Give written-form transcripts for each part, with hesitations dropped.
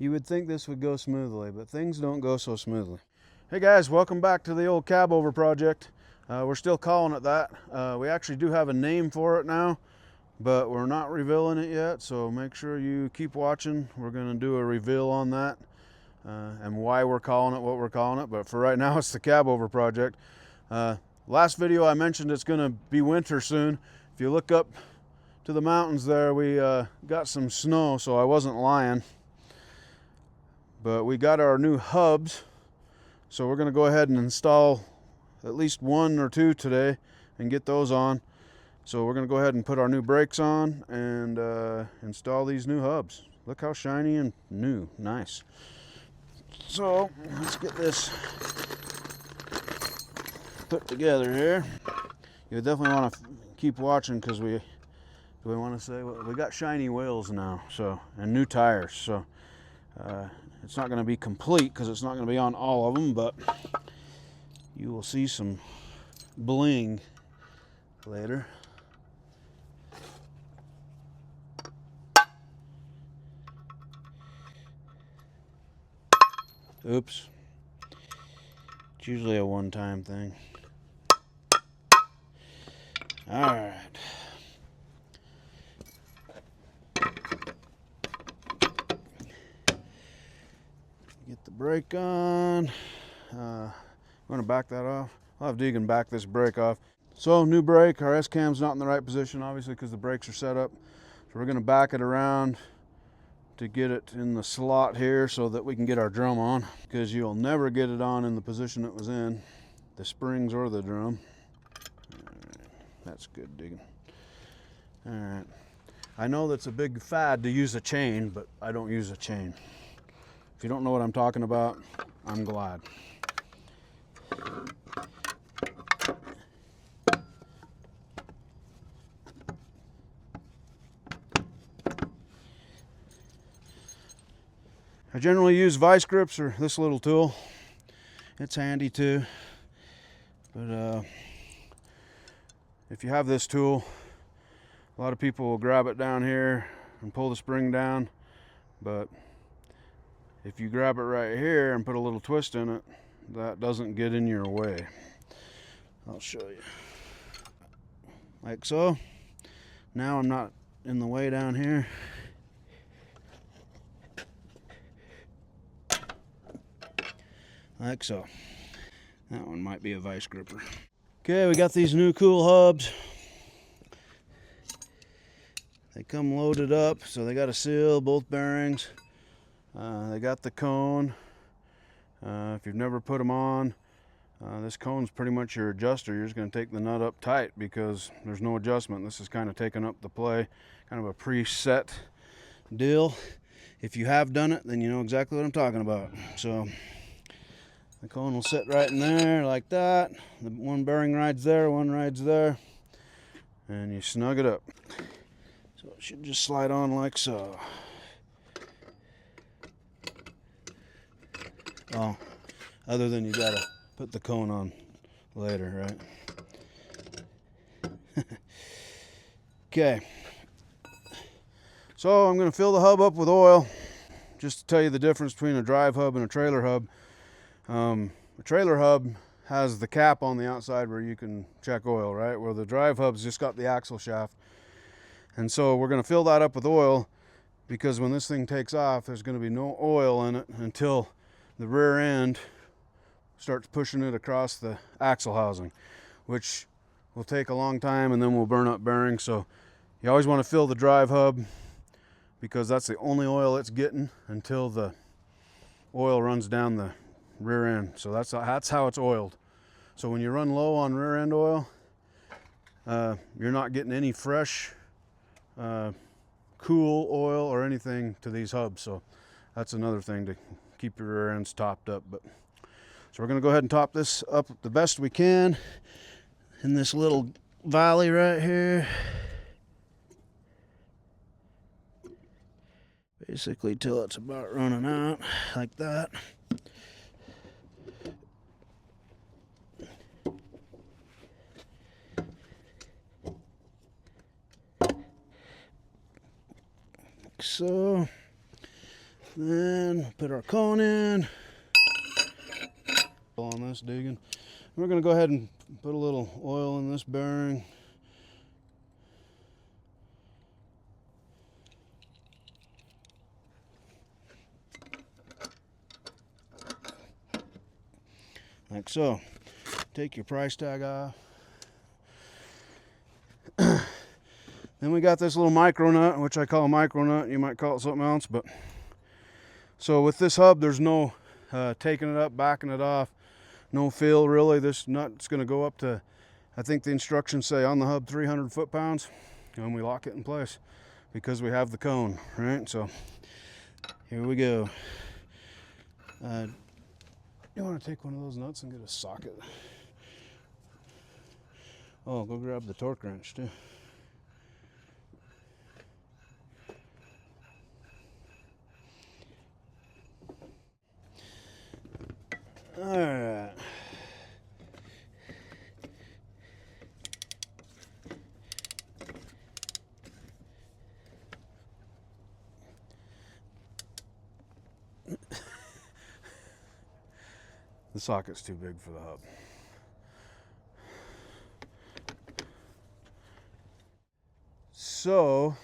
You would think this would go smoothly, but things don't go so smoothly. Hey guys, welcome back to the old Cabover project. We're still calling it that. We actually do have a name for it now, but we're not revealing it yet, so make sure you keep watching. We're going to do a reveal on that and why we're calling it what we're calling it, but for right now it's the Cabover project. Last video I mentioned it's going to be winter soon. If you look up to the mountains there, we got some snow, so I wasn't lying. But we got our new hubs, so we're going to go ahead and install at least one or two today and get those on. So we're going to go ahead and put our new brakes on and install these new hubs. Look how shiny and new. Nice. So let's get this put together here. You definitely want to keep watching because we want to say we got shiny wheels now, so, and new tires. So it's not going to be complete because it's not going to be on all of them, but you will see some bling later. Oops. It's usually a one-time thing. All right. Get the brake on. I'm going to back that off. I'll have Deegan back this brake off. So new brake. Our S-cam's not in the right position, obviously, because the brakes are set up. So we're going to back it around to get it in the slot here so that we can get our drum on, because you'll never get it on in the position it was in, the springs or the drum. That's good digging. All right. I know that's a big fad to use a chain, but I don't use a chain. If you don't know what I'm talking about, I'm glad. I generally use vice grips or this little tool. It's handy too. But if you have this tool, a lot of people will grab it down here and pull the spring down. But if you grab it right here and put a little twist in it, that doesn't get in your way. I'll show you. Like so. Now I'm not in the way down here. Like so. That one might be a vice gripper. Okay, we got these new cool hubs. They come loaded up, so they got a seal, both bearings. They got the cone. If you've never put them on, this cone's pretty much your adjuster. You're just going to take the nut up tight because there's no adjustment. This is kind of taking up the play, kind of a preset deal. If you have done it, then you know exactly what I'm talking about. So the cone will sit right in there like that. The one bearing rides there, one rides there, and you snug it up. So it should just slide on like so. Oh, other than you gotta put the cone on later, right? Okay. So I'm gonna fill the hub up with oil, just to tell you the difference between a drive hub and a trailer hub. A trailer hub has the cap on the outside where you can check oil, right? Where the drive hub's just got the axle shaft. And so we're gonna fill that up with oil because when this thing takes off, there's gonna be no oil in it until the rear end starts pushing it across the axle housing, which will take a long time and then we'll burn up bearings. So you always want to fill the drive hub because that's the only oil it's getting until the oil runs down the rear end. So that's how it's oiled. So when you run low on rear end oil, you're not getting any fresh cool oil or anything to these hubs. So that's another thing to keep your rear ends topped up. But so we're going to go ahead and top this up the best we can in this little valley right here. Basically till it's about running out, like that. Like so. Then put our cone in. On this digging. We're going to go ahead and put a little oil in this bearing. Like so. Take your price tag off. Then we got this little micro nut, which I call a micro nut. You might call it something else, but so with this hub, there's no taking it up, backing it off, no feel really. This nut's going to go up to, I think the instructions say on the hub 300 foot-pounds, and we lock it in place because we have the cone, right? So here we go. You want to take one of those nuts and get a socket. Oh, go grab the torque wrench too. All right. The socket's too big for the hub. So,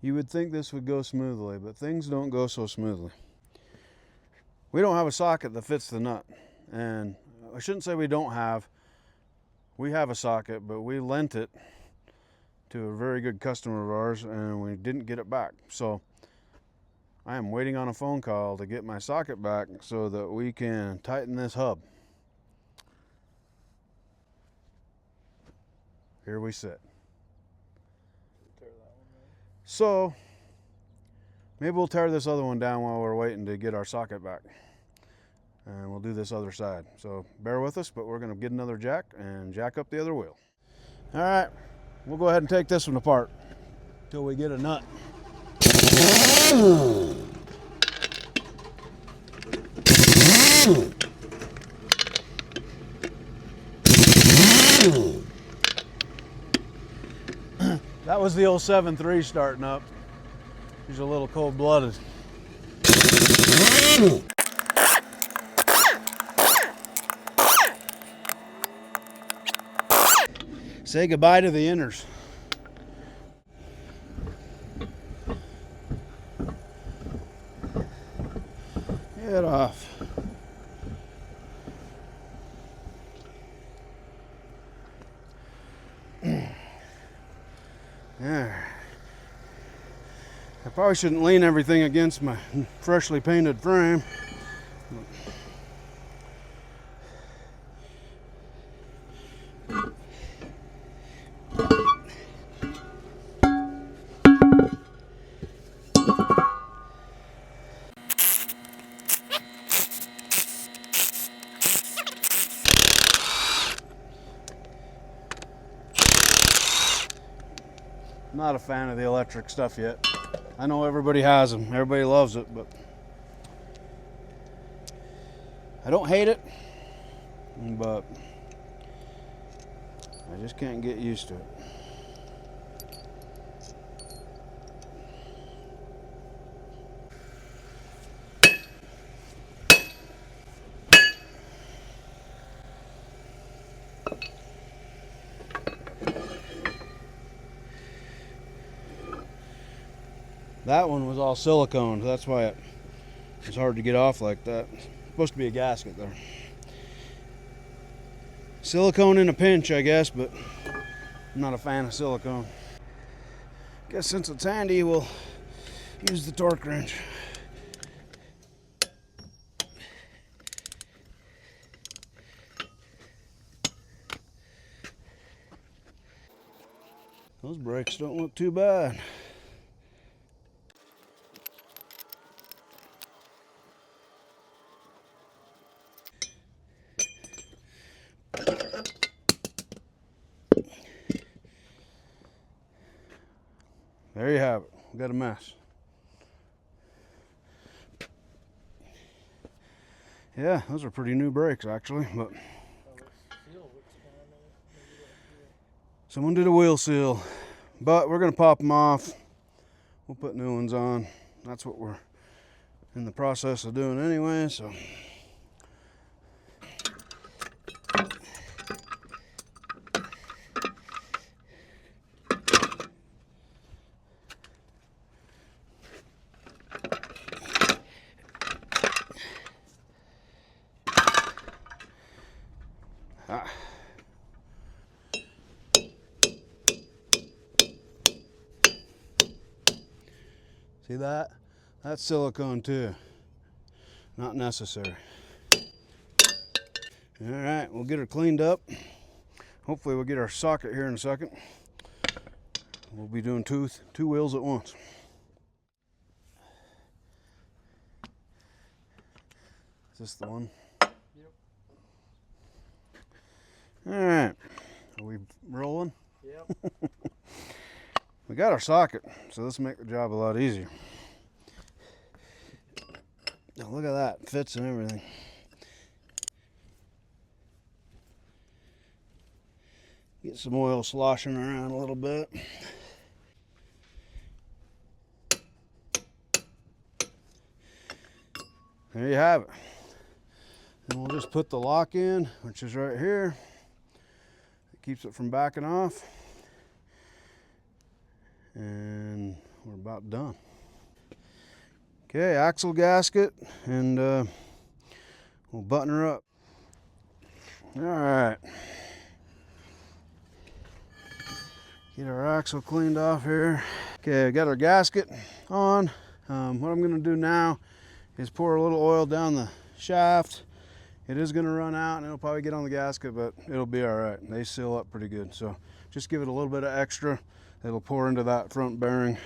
you would think this would go smoothly, but things don't go so smoothly. We don't have a socket that fits the nut, and I shouldn't say we don't have. We have a socket, but we lent it to a very good customer of ours, and we didn't get it back. So I am waiting on a phone call to get my socket back so that we can tighten this hub. Here we sit. So maybe we'll tear this other one down while we're waiting to get our socket back. And we'll do this other side. So bear with us, but we're going to get another jack and jack up the other wheel. All right, we'll go ahead and take this one apart till we get a nut. That was the 07-3 starting up. He's a little cold-blooded. Say goodbye to the inners. Get off. There. I probably shouldn't lean everything against my freshly painted frame. Not a fan of the electric stuff yet. I know everybody has them, everybody loves it, but I don't hate it, but I just can't get used to it. That one was all silicone, that's why it was hard to get off like that. It's supposed to be a gasket there. Silicone in a pinch, I guess, but I'm not a fan of silicone. Guess since it's handy, we'll use the torque wrench. Those brakes don't look too bad. There you have it. We got a mess. Yeah, those are pretty new brakes actually, but someone did a wheel seal, but we're gonna pop them off. we'll put new ones on. That's what we're in the process of doing anyway, so. See that? That's silicone too. Not necessary. All right, we'll get her cleaned up. Hopefully we'll get our socket here in a second. We'll be doing two wheels at once. Is this the one? Yep. All right, are we rolling? Yep. We got our socket, so this will make the job a lot easier. Now look at that, fits and everything. Get some oil sloshing around a little bit. There you have it. And we'll just put the lock in, which is right here. It keeps it from backing off. And we're about done. Okay, axle gasket, and we'll button her up. All right. Get our axle cleaned off here. Okay, I got our gasket on. What I'm gonna do now is pour a little oil down the shaft. It is gonna run out and it'll probably get on the gasket, but it'll be all right. They seal up pretty good. So just give it a little bit of extra. It'll pour into that front bearing.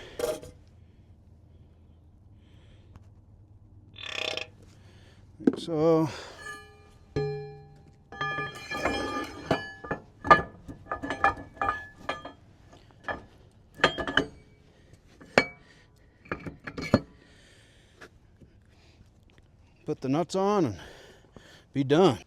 Like so. Put the nuts on and be done.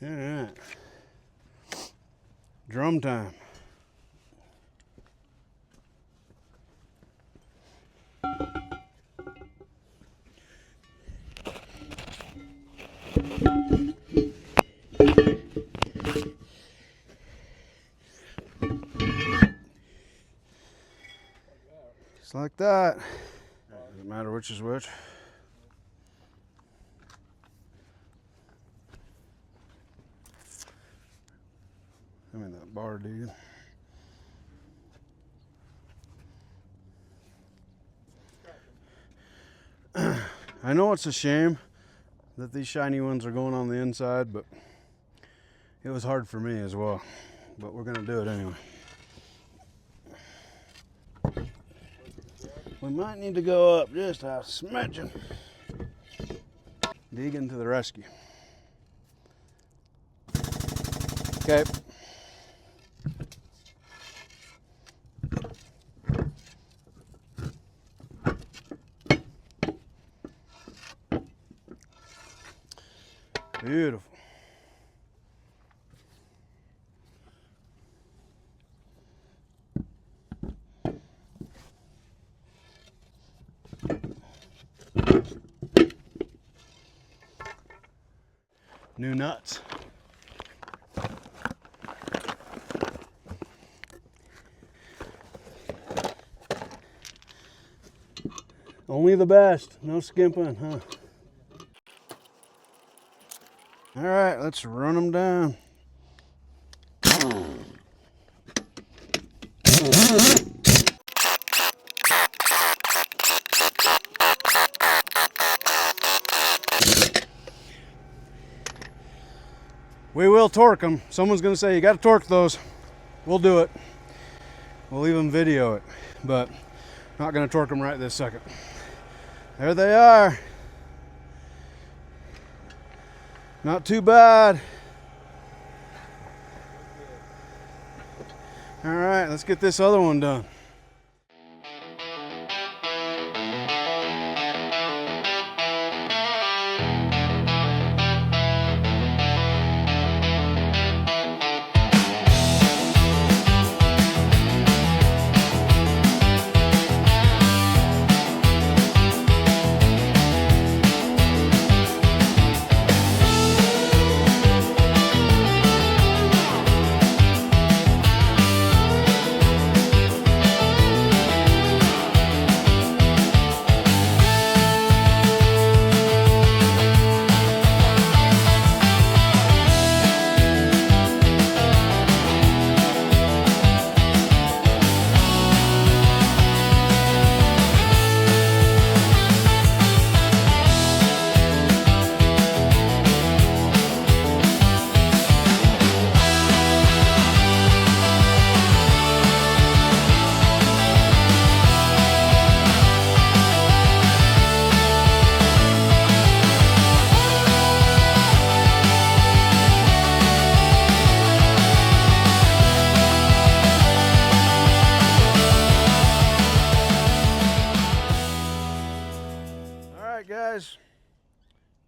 All right, drum time. Just like that. Doesn't matter which is which. I mean that bar dude. I know it's a shame that these shiny ones are going on the inside, but it was hard for me as well. But we're gonna do it anyway. We might need to go up just a smidgen. Deegan to the rescue. Okay. Beautiful. New nuts. Only the best, no skimping, huh? All right, let's run them down. We will torque them. Someone's gonna say you got to torque those. We'll do it. We'll even video it, but not gonna torque them right this second. There they are. Not too bad. All right, let's get this other one done. Guys,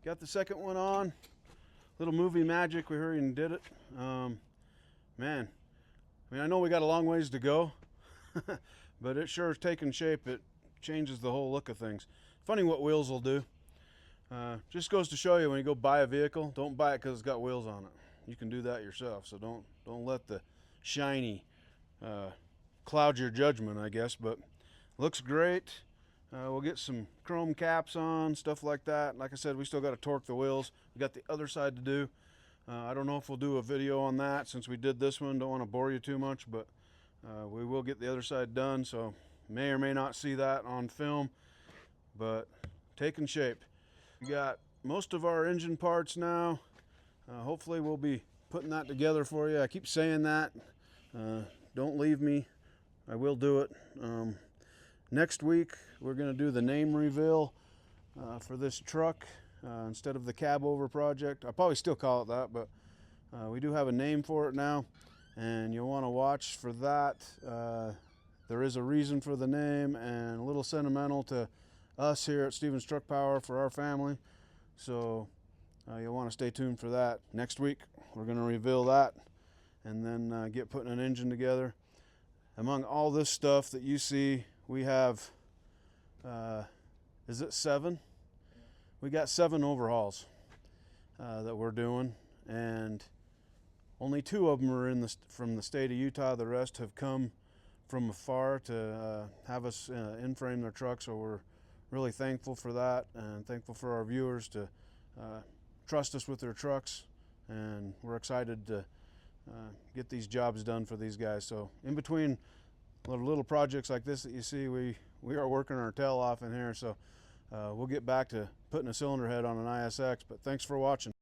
got the second one on. Little movie magic, we hurried and did it. Man, I mean, I know we got a long ways to go, but it sure is taking shape. It changes the whole look of things. Funny what wheels will do. Just goes to show you, when you go buy a vehicle, don't buy it because it's got wheels on it. You can do that yourself, so don't let the shiny cloud your judgment, I guess. But looks great. We'll get some chrome caps on, stuff like that. Like I said, we still got to torque the wheels. We got the other side to do. I don't know if we'll do a video on that since we did this one. Don't want to bore you too much, but we will get the other side done, so may or may not see that on film, but taking shape. We got most of our engine parts now. Hopefully we'll be putting that together for you. I keep saying that. Don't leave me. I will do it. Next week, we're going to do the name reveal for this truck instead of the Cabover project. I'll probably still call it that, but we do have a name for it now, and you'll want to watch for that. There is a reason for the name and a little sentimental to us here at Stevens Truck Power for our family. So you'll want to stay tuned for that. Next week, we're going to reveal that and then get putting an engine together. Among all this stuff that you see, we have, is it 7? We got 7 overhauls that we're doing, and only 2 of them are from the state of Utah. The rest have come from afar to have us in-frame their trucks, so we're really thankful for that, and thankful for our viewers to trust us with their trucks, and we're excited to get these jobs done for these guys. So in between little projects like this that you see, we are working our tail off in here, so we'll get back to putting a cylinder head on an ISX. But thanks for watching.